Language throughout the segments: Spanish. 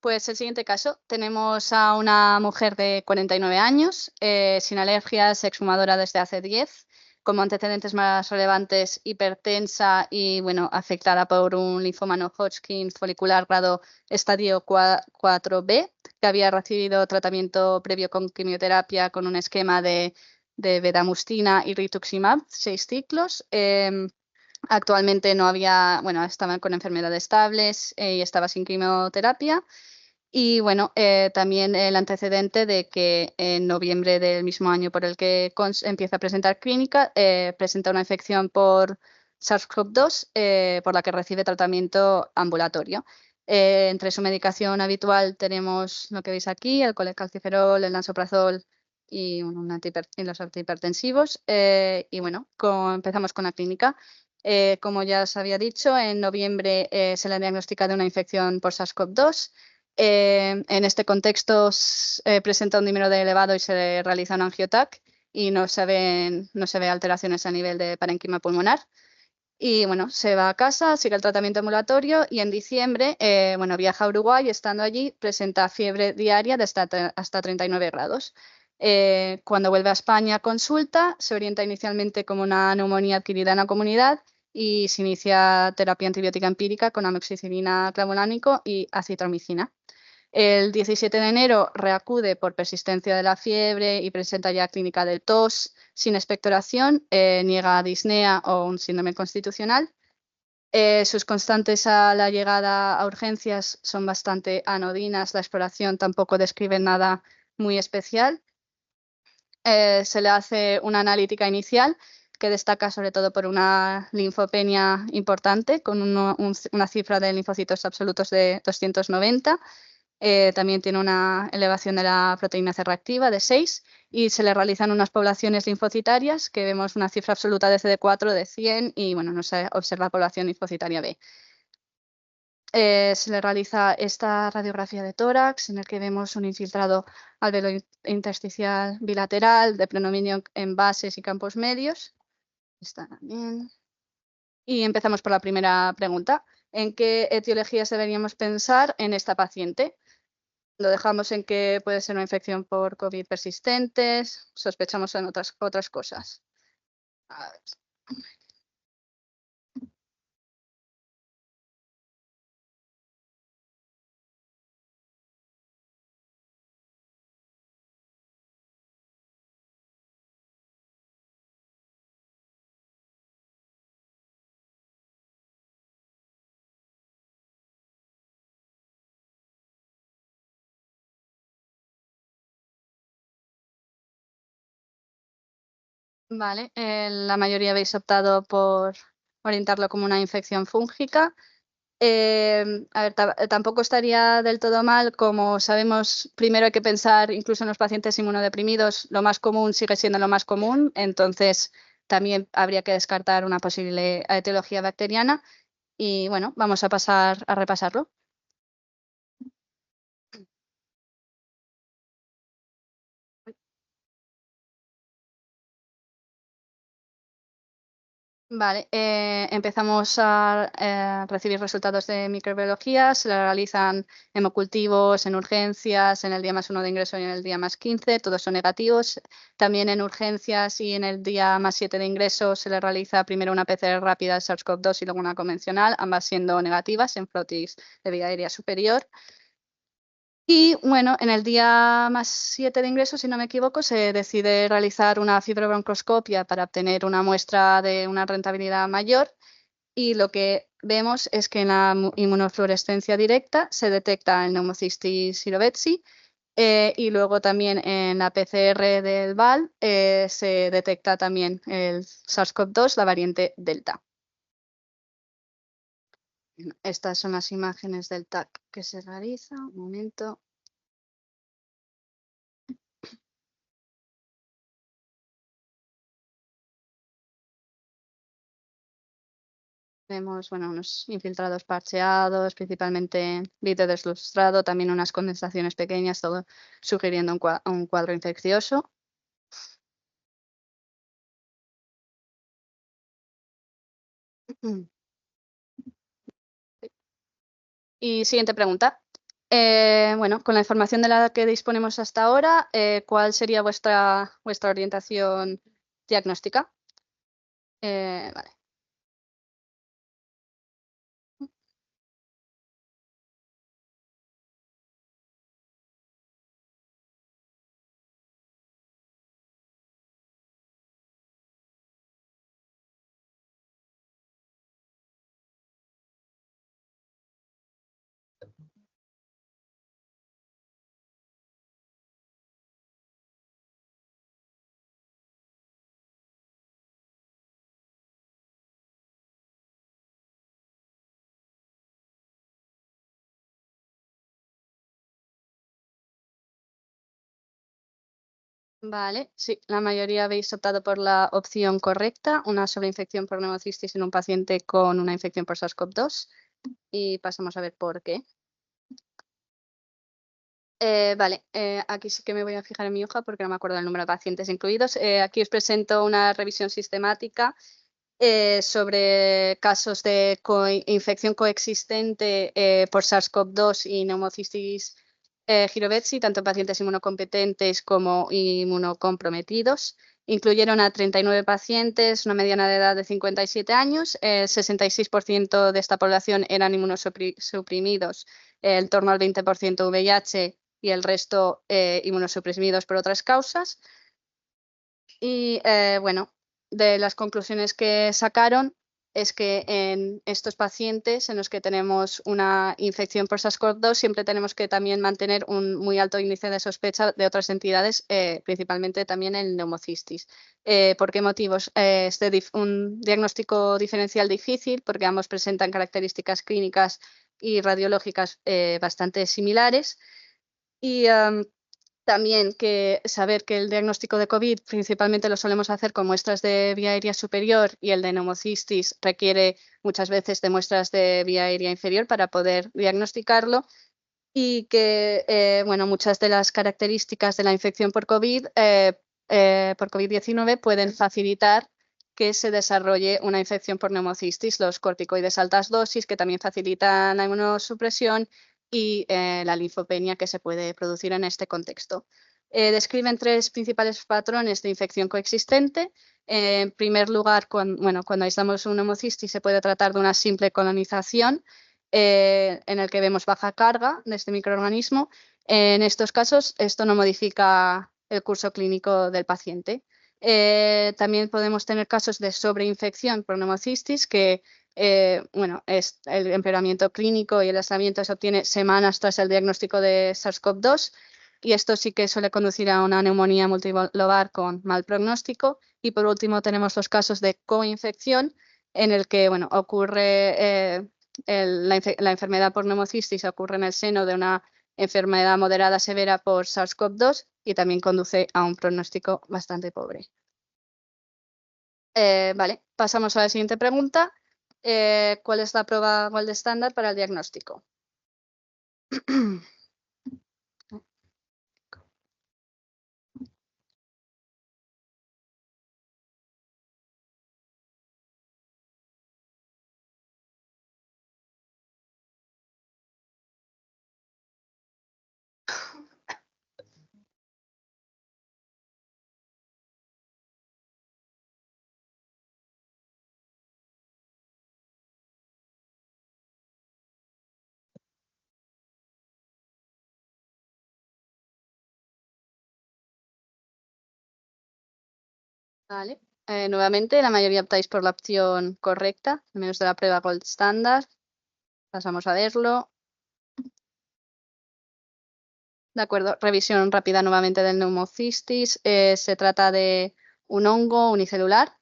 Pues el siguiente caso, tenemos a una mujer de 49 años, sin alergias, exfumadora desde hace 10, como antecedentes más relevantes, hipertensa y, bueno, afectada por un linfoma no Hodgkin folicular grado estadio 4B, que había recibido tratamiento previo con quimioterapia con un esquema de betamustina y rituximab, 6 ciclos. Actualmente no había, bueno, estaba con enfermedades estables y estaba sin quimioterapia. Y bueno, también el antecedente de que en noviembre del mismo año por el que empieza a presentar clínica, presenta una infección por SARS-CoV-2, por la que recibe tratamiento ambulatorio. Entre su medicación habitual tenemos lo que veis aquí, el colecalciferol, el lansoprazol y, y los antihipertensivos. Y bueno, empezamos con la clínica. Como ya os había dicho, en noviembre se le ha diagnosticado una infección por SARS-CoV-2. En este contexto presenta un dímero de elevado y se le realiza un angiotac y no se ve alteraciones a nivel de parénquima pulmonar. Y bueno, se va a casa, sigue el tratamiento ambulatorio y en diciembre, bueno, viaja a Uruguay, estando allí presenta fiebre diaria de hasta 39 grados. Cuando vuelve a España consulta, se orienta inicialmente como una neumonía adquirida en la comunidad y se inicia terapia antibiótica empírica con amoxicilina, clavulánico y acitromicina. El 17 de enero reacude por persistencia de la fiebre y presenta ya clínica del tos sin expectoración, niega disnea o un síndrome constitucional. Sus constantes a la llegada a urgencias son bastante anodinas, la exploración tampoco describe nada muy especial. Se le hace una analítica inicial que destaca sobre todo por una linfopenia importante, con una cifra de linfocitos absolutos de 290. También tiene una elevación de la proteína C reactiva de 6 y se le realizan unas poblaciones linfocitarias que vemos una cifra absoluta de CD4 de 100 y bueno, no se observa población linfocitaria B. Se le realiza esta radiografía de tórax en el que vemos un infiltrado alveolo intersticial bilateral de predominio en bases y campos medios. Está bien. Y empezamos por la primera pregunta. ¿En qué etiologías deberíamos pensar en esta paciente? Lo dejamos en que puede ser una infección por COVID persistentes, sospechamos en otras cosas. A ver. Vale, la mayoría habéis optado por orientarlo como una infección fúngica. A ver, tampoco estaría del todo mal, como sabemos, primero hay que pensar, incluso en los pacientes inmunodeprimidos, lo más común sigue siendo lo más común, entonces también habría que descartar una posible etiología bacteriana y bueno, vamos a pasar a repasarlo. Vale, empezamos a recibir resultados de microbiología, se le realizan hemocultivos en urgencias, en el día +1 de ingreso y en el día +15, todos son negativos. También en urgencias y en el día +7 de ingreso se le realiza primero una PCR rápida de SARS-CoV-2 y luego una convencional, ambas siendo negativas en frotis de vía aérea superior. Y bueno, en el día +7 de ingreso, si no me equivoco, se decide realizar una fibrobroncoscopia para obtener una muestra de una rentabilidad mayor y lo que vemos es que en la inmunofluorescencia directa se detecta el Pneumocystis jirovecii y luego también en la PCR del VAL se detecta también el SARS-CoV-2, la variante Delta. Estas son las imágenes del TAC que se realiza. Un momento. Vemos, bueno, unos infiltrados parcheados, principalmente vidrio deslustrado, también unas condensaciones pequeñas, todo sugiriendo un cuadro infeccioso. Y siguiente pregunta. Bueno, con la información de la que disponemos hasta ahora, ¿cuál sería vuestra orientación diagnóstica? Vale. Vale, sí, la mayoría habéis optado por la opción correcta, una sobreinfección por neumocistis en un paciente con una infección por SARS-CoV-2. Y pasamos a ver por qué. Vale, aquí sí que me voy a fijar en mi hoja porque no me acuerdo el número de pacientes incluidos. Aquí os presento una revisión sistemática sobre casos de infección coexistente por SARS-CoV-2 y neumocistis giroveczi, tanto en pacientes inmunocompetentes como inmunocomprometidos. Incluyeron a 39 pacientes, una mediana de edad de 57 años. El 66% de esta población eran inmunosuprimidos, en torno al 20% VIH y el resto inmunosuprimidos por otras causas. Y bueno, de las conclusiones que sacaron es que en estos pacientes en los que tenemos una infección por SARS-CoV-2 siempre tenemos que también mantener un muy alto índice de sospecha de otras entidades, principalmente también el neumocistis. ¿Por qué motivos? Un diagnóstico diferencial difícil porque ambos presentan características clínicas y radiológicas bastante similares. Y también que saber que el diagnóstico de COVID principalmente lo solemos hacer con muestras de vía aérea superior y el de neumocistis requiere muchas veces de muestras de vía aérea inferior para poder diagnosticarlo y que bueno, muchas de las características de la infección por COVID, por COVID-19 pueden facilitar que se desarrolle una infección por neumocistis, los corticoides altas dosis que también facilitan la inmunosupresión y la linfopenia que se puede producir en este contexto. Describen tres principales patrones de infección coexistente. En primer lugar, cuando aislamos un neumocistis se puede tratar de una simple colonización en el que vemos baja carga de este microorganismo. En estos casos, esto no modifica el curso clínico del paciente. También podemos tener casos de sobreinfección por neumocistis que bueno, el empeoramiento clínico y el aislamiento se obtiene semanas tras el diagnóstico de SARS-CoV-2 y esto sí que suele conducir a una neumonía multilobar con mal pronóstico. Y por último tenemos los casos de coinfección en el que bueno, ocurre la enfermedad por neumocistis ocurre en el seno de una enfermedad moderada severa por SARS-CoV-2 y también conduce a un pronóstico bastante pobre. Vale, pasamos a la siguiente pregunta. ¿Cuál es la prueba gold estándar para el diagnóstico? Vale. Nuevamente, la mayoría optáis por la opción correcta, al menos de la prueba gold estándar. Pasamos a verlo. De acuerdo, revisión rápida nuevamente del neumocistis. Se trata de un hongo unicelular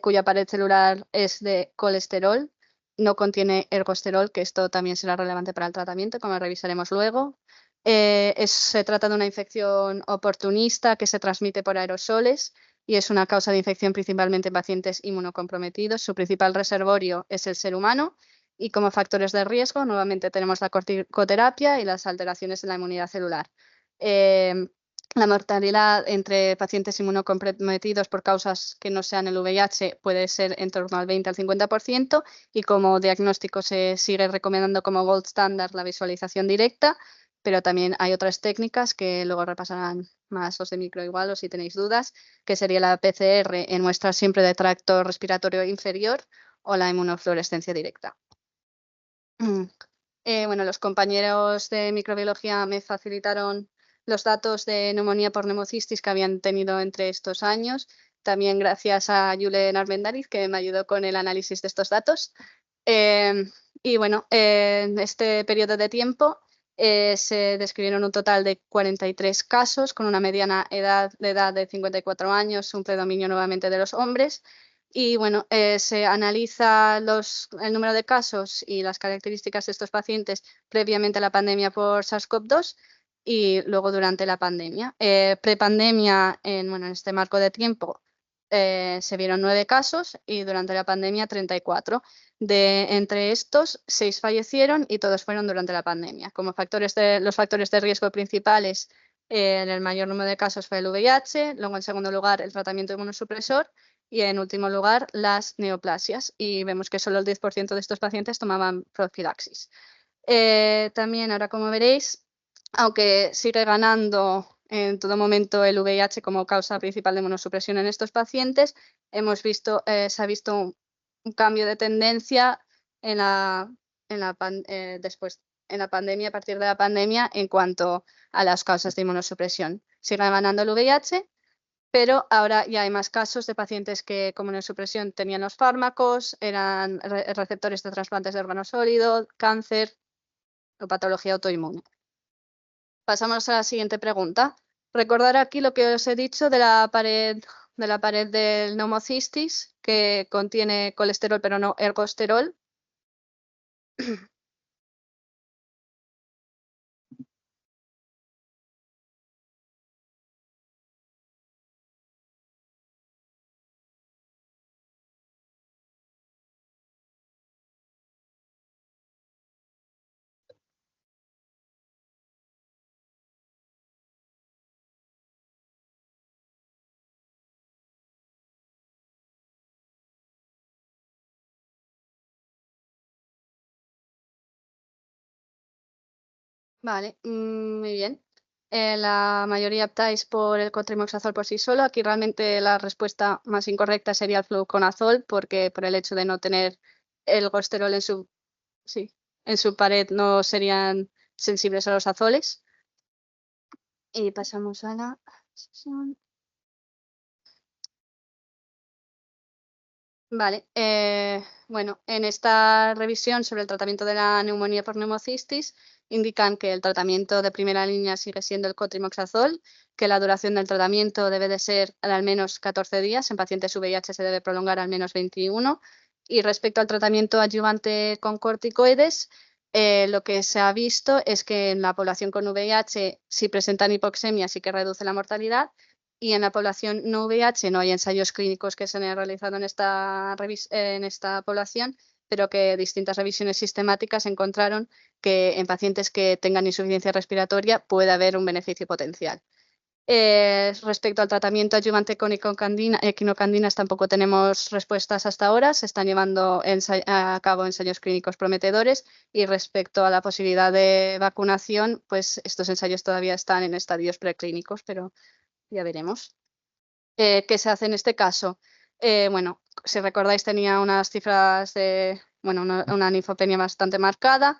cuya pared celular es de colesterol, no contiene ergosterol, que esto también será relevante para el tratamiento, como revisaremos luego. Se trata de una infección oportunista que se transmite por aerosoles y es una causa de infección principalmente en pacientes inmunocomprometidos. Su principal reservorio es el ser humano. Y como factores de riesgo, nuevamente tenemos la corticoterapia y las alteraciones en la inmunidad celular. La mortalidad entre pacientes inmunocomprometidos por causas que no sean el VIH puede ser en torno al 20 al 50%, y como diagnóstico se sigue recomendando como gold standard la visualización directa, pero también hay otras técnicas que luego repasarán más los de micro igual o si tenéis dudas, que sería la PCR en muestras siempre de tracto respiratorio inferior o la inmunofluorescencia directa. Bueno, los compañeros de microbiología me facilitaron los datos de neumonía por neumocistis que habían tenido entre estos años. También gracias a Julen Armendariz, que me ayudó con el análisis de estos datos. Y bueno, en este periodo de tiempo se describieron un total de 43 casos, con una mediana edad de 54 años, un predominio nuevamente de los hombres. Y bueno, se analiza el número de casos y las características de estos pacientes previamente a la pandemia por SARS-CoV-2 y luego durante la pandemia. Prepandemia, en este marco de tiempo, se vieron 9 casos y durante la pandemia 34. Entre estos, 6 fallecieron y todos fueron durante la pandemia. Como los factores de riesgo principales, en el mayor número de casos fue el VIH, luego en segundo lugar el tratamiento inmunosupresor y en último lugar las neoplasias. Y vemos que solo el 10% de estos pacientes tomaban profilaxis. También ahora, como veréis, aunque sigue ganando en todo momento el VIH como causa principal de inmunosupresión en estos pacientes, se ha visto un cambio de tendencia en la pandemia, a partir de la pandemia, en cuanto a las causas de inmunosupresión. Sigue ganando el VIH, pero ahora ya hay más casos de pacientes que como inmunosupresión tenían los fármacos, eran receptores de trasplantes de órgano sólido, cáncer o patología autoinmune. Pasamos a la siguiente pregunta. Recordar aquí lo que os he dicho de la pared del neumocistis, que contiene colesterol pero no ergosterol. Vale, muy bien. La mayoría optáis por el cotrimoxazol por sí solo. Aquí realmente la respuesta más incorrecta sería el fluconazol, porque por el hecho de no tener el ergosterol sí, en su pared no serían sensibles a los azoles. Y pasamos a la sesión. Vale, bueno, en esta revisión sobre el tratamiento de la neumonía por neumocistis indican que el tratamiento de primera línea sigue siendo el cotrimoxazol, que la duración del tratamiento debe de ser de al menos 14 días, en pacientes VIH se debe prolongar al menos 21, y respecto al tratamiento adyuvante con corticoides, lo que se ha visto es que en la población con VIH, si presentan hipoxemia, sí que reduce la mortalidad, y en la población no VIH no hay ensayos clínicos que se hayan realizado en esta población, pero que distintas revisiones sistemáticas encontraron que en pacientes que tengan insuficiencia respiratoria puede haber un beneficio potencial. Respecto al tratamiento adyuvante con equinocandinas, tampoco tenemos respuestas hasta ahora. Se están llevando a cabo ensayos clínicos prometedores, y respecto a la posibilidad de vacunación, pues estos ensayos todavía están en estadios preclínicos, pero ya veremos. ¿Qué se hace en este caso? Bueno, si recordáis, tenía unas cifras de, bueno, una linfopenia bastante marcada,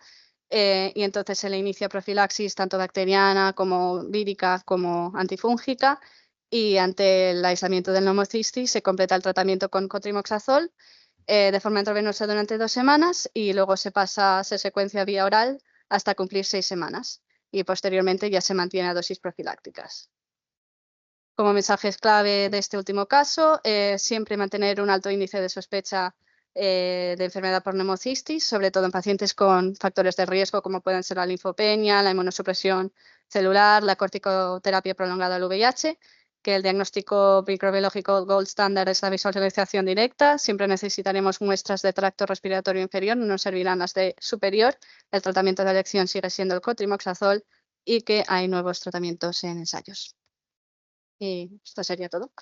y entonces se le inicia profilaxis tanto bacteriana como vírica como antifúngica, y ante el aislamiento del neumocistis se completa el tratamiento con cotrimoxazol de forma intravenosa durante 2 semanas, y luego se secuencia vía oral hasta cumplir 6 semanas, y posteriormente ya se mantiene a dosis profilácticas. Como mensajes clave de este último caso, siempre mantener un alto índice de sospecha de enfermedad por neumocistis, sobre todo en pacientes con factores de riesgo como pueden ser la linfopenia, la inmunosupresión celular, la corticoterapia prolongada al VIH, que el diagnóstico microbiológico gold standard es la visualización directa. Siempre necesitaremos muestras de tracto respiratorio inferior, no nos servirán las de superior. El tratamiento de elección sigue siendo el cotrimoxazol, y que hay nuevos tratamientos en ensayos. Y esto sería todo.